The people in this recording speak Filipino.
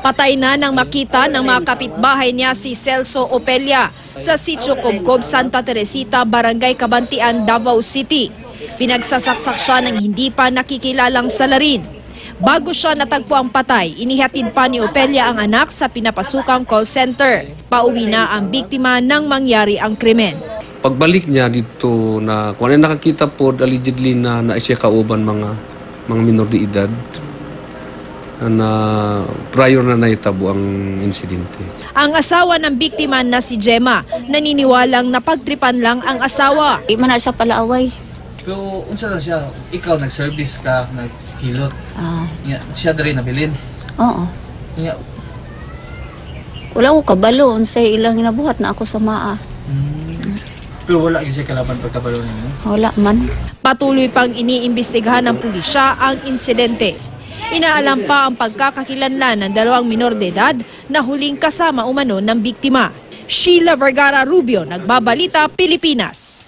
Patay na nang makita ng mga kapitbahay niya si Celso Opelia sa Sitio Cobcob, Santa Teresita, Barangay Cabantian, Davao City. Pinagsasaksak siya ng hindi pa nakikilalang salarin. Bago siya natagpo ang patay, inihatid pa ni Opelia ang anak sa pinapasukang call center. Pauwi na ang biktima nang mangyari ang krimen. Pagbalik niya dito na kung ano nakakita po allegedly na siya kauban mga minor de edad na prior na naitabo ang insidente. Ang asawa ng biktima na si Gemma, naniniwalang napagtripan lang ang asawa. Di man na siya palaaway. Pero unsa lang siya, ikaw nag-service ka, naghilot. Siya diri nabilin. Oo. Nya, Wala ko kabalo, unsay ilang ginabuhat na ako sa maa. pero wala gyud siya kalaban pagkabalo ninyo. Wala man. Patuloy pang iniimbestigahan ng pulisya ang insidente. Inaalam pa ang pagkakakilanlan ng 2 minor de edad na huling kasama umano ng biktima. Sheila Vergara Rubio, Nagbabalita, Pilipinas.